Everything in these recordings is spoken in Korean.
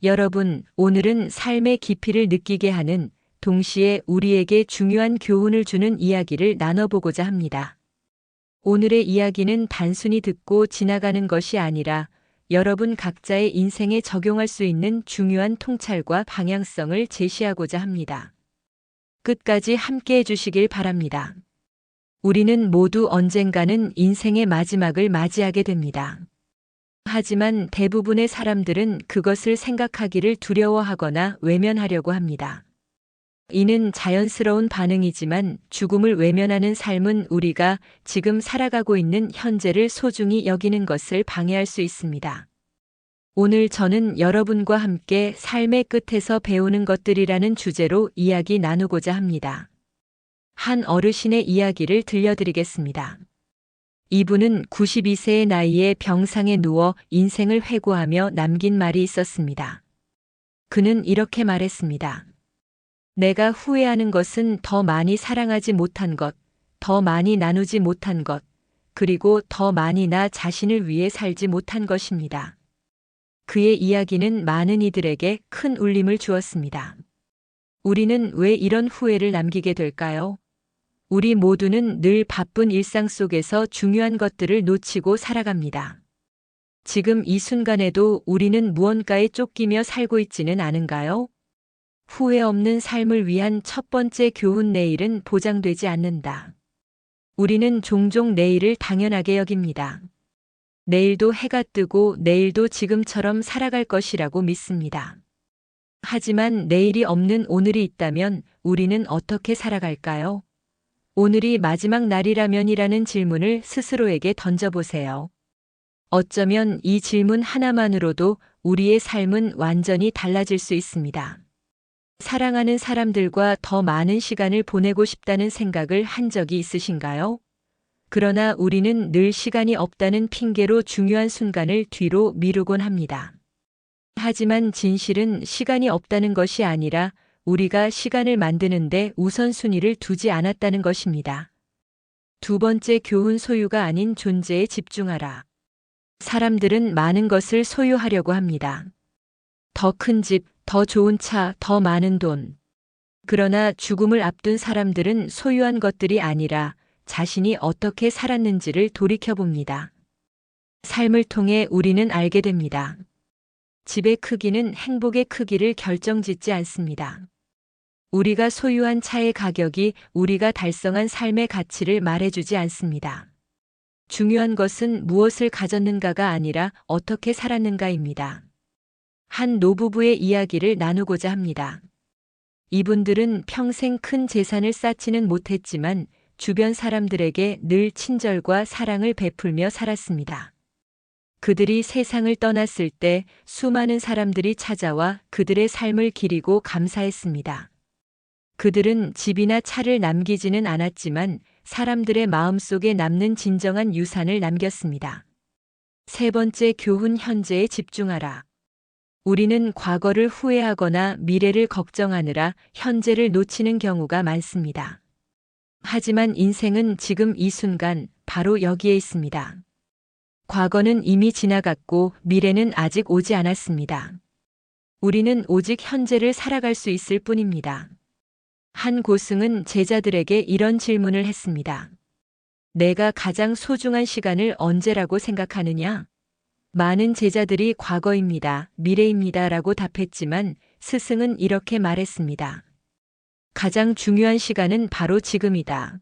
여러분, 오늘은 삶의 깊이를 느끼게 하는, 동시에 우리에게 중요한 교훈을 주는 이야기를 나눠보고자 합니다. 오늘의 이야기는 단순히 듣고 지나가는 것이 아니라 여러분 각자의 인생에 적용할 수 있는 중요한 통찰과 방향성을 제시하고자 합니다. 끝까지 함께 해주시길 바랍니다. 우리는 모두 언젠가는 인생의 마지막을 맞이하게 됩니다. 하지만 대부분의 사람들은 그것을 생각하기를 두려워하거나 외면하려고 합니다. 이는 자연스러운 반응이지만 죽음을 외면하는 삶은 우리가 지금 살아가고 있는 현재를 소중히 여기는 것을 방해할 수 있습니다. 오늘 저는 여러분과 함께 삶의 끝에서 배우는 것들이라는 주제로 이야기 나누고자 합니다. 한 어르신의 이야기를 들려드리겠습니다. 이분은 92세의 나이에 병상에 누워 인생을 회고하며 남긴 말이 있었습니다. 그는 이렇게 말했습니다. 내가 후회하는 것은 더 많이 사랑하지 못한 것, 더 많이 나누지 못한 것, 그리고 더 많이 나 자신을 위해 살지 못한 것입니다. 그의 이야기는 많은 이들에게 큰 울림을 주었습니다. 우리는 왜 이런 후회를 남기게 될까요? 우리 모두는 늘 바쁜 일상 속에서 중요한 것들을 놓치고 살아갑니다. 지금 이 순간에도 우리는 무언가에 쫓기며 살고 있지는 않은가요? 후회 없는 삶을 위한 첫 번째 교훈: 내일은 보장되지 않는다. 우리는 종종 내일을 당연하게 여깁니다. 내일도 해가 뜨고 내일도 지금처럼 살아갈 것이라고 믿습니다. 하지만 내일이 없는 오늘이 있다면 우리는 어떻게 살아갈까요? 오늘이 마지막 날이라면이라는 질문을 스스로에게 던져보세요. 어쩌면 이 질문 하나만으로도 우리의 삶은 완전히 달라질 수 있습니다. 사랑하는 사람들과 더 많은 시간을 보내고 싶다는 생각을 한 적이 있으신가요? 그러나 우리는 늘 시간이 없다는 핑계로 중요한 순간을 뒤로 미루곤 합니다. 하지만 진실은 시간이 없다는 것이 아니라 우리가 시간을 만드는데 우선순위를 두지 않았다는 것입니다. 두 번째 교훈: 소유가 아닌 존재에 집중하라. 사람들은 많은 것을 소유하려고 합니다. 더 큰 집, 더 좋은 차, 더 많은 돈. 그러나 죽음을 앞둔 사람들은 소유한 것들이 아니라 자신이 어떻게 살았는지를 돌이켜봅니다. 삶을 통해 우리는 알게 됩니다. 집의 크기는 행복의 크기를 결정짓지 않습니다. 우리가 소유한 차의 가격이 우리가 달성한 삶의 가치를 말해주지 않습니다. 중요한 것은 무엇을 가졌는가가 아니라 어떻게 살았는가입니다. 한 노부부의 이야기를 나누고자 합니다. 이분들은 평생 큰 재산을 쌓지는 못했지만 주변 사람들에게 늘 친절과 사랑을 베풀며 살았습니다. 그들이 세상을 떠났을 때 수많은 사람들이 찾아와 그들의 삶을 기리고 감사했습니다. 그들은 집이나 차를 남기지는 않았지만 사람들의 마음속에 남는 진정한 유산을 남겼습니다. 세 번째 교훈: 현재에 집중하라. 우리는 과거를 후회하거나 미래를 걱정하느라 현재를 놓치는 경우가 많습니다. 하지만 인생은 지금 이 순간 바로 여기에 있습니다. 과거는 이미 지나갔고 미래는 아직 오지 않았습니다. 우리는 오직 현재를 살아갈 수 있을 뿐입니다. 한 고승은 제자들에게 이런 질문을 했습니다. 내가 가장 소중한 시간을 언제라고 생각하느냐? 많은 제자들이 과거입니다, 미래입니다 라고 답했지만 스승은 이렇게 말했습니다. 가장 중요한 시간은 바로 지금이다.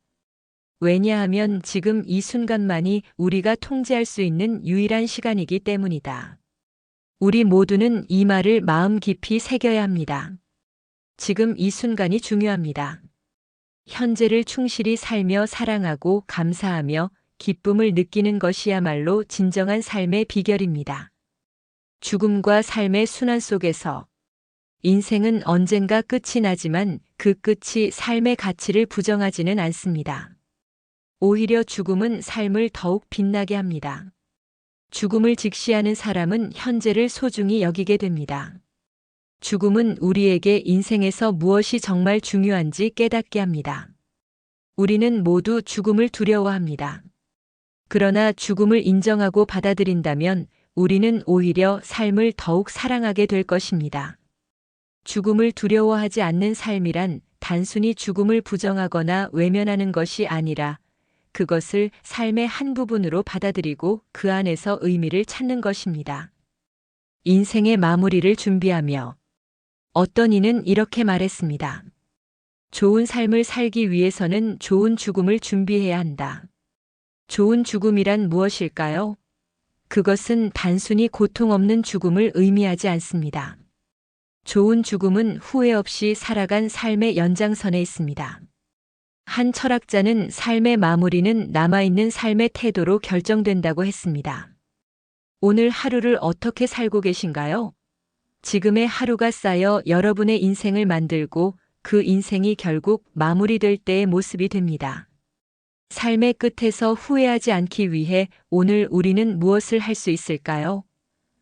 왜냐하면 지금 이 순간만이 우리가 통제할 수 있는 유일한 시간이기 때문이다. 우리 모두는 이 말을 마음 깊이 새겨야 합니다. 지금 이 순간이 중요합니다. 현재를 충실히 살며 사랑하고 감사하며 기쁨을 느끼는 것이야말로 진정한 삶의 비결입니다. 죽음과 삶의 순환 속에서 인생은 언젠가 끝이 나지만 그 끝이 삶의 가치를 부정하지는 않습니다. 오히려 죽음은 삶을 더욱 빛나게 합니다. 죽음을 직시하는 사람은 현재를 소중히 여기게 됩니다. 죽음은 우리에게 인생에서 무엇이 정말 중요한지 깨닫게 합니다. 우리는 모두 죽음을 두려워합니다. 그러나 죽음을 인정하고 받아들인다면 우리는 오히려 삶을 더욱 사랑하게 될 것입니다. 죽음을 두려워하지 않는 삶이란 단순히 죽음을 부정하거나 외면하는 것이 아니라 그것을 삶의 한 부분으로 받아들이고 그 안에서 의미를 찾는 것입니다. 인생의 마무리를 준비하며 어떤 이는 이렇게 말했습니다. 좋은 삶을 살기 위해서는 좋은 죽음을 준비해야 한다. 좋은 죽음이란 무엇일까요? 그것은 단순히 고통 없는 죽음을 의미하지 않습니다. 좋은 죽음은 후회 없이 살아간 삶의 연장선에 있습니다. 한 철학자는 삶의 마무리는 남아있는 삶의 태도로 결정된다고 했습니다. 오늘 하루를 어떻게 살고 계신가요? 지금의 하루가 쌓여 여러분의 인생을 만들고 그 인생이 결국 마무리될 때의 모습이 됩니다. 삶의 끝에서 후회하지 않기 위해 오늘 우리는 무엇을 할 수 있을까요?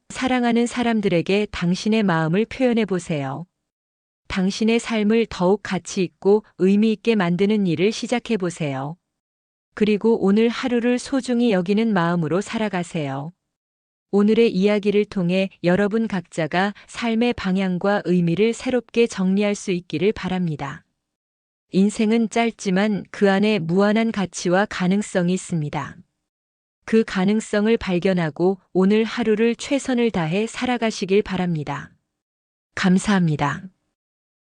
사랑하는 사람들에게 당신의 마음을 표현해 보세요. 당신의 삶을 더욱 가치 있고 의미 있게 만드는 일을 시작해 보세요. 그리고 오늘 하루를 소중히 여기는 마음으로 살아가세요. 오늘의 이야기를 통해 여러분 각자가 삶의 방향과 의미를 새롭게 정리할 수 있기를 바랍니다. 인생은 짧지만 그 안에 무한한 가치와 가능성이 있습니다. 그 가능성을 발견하고 오늘 하루를 최선을 다해 살아가시길 바랍니다. 감사합니다.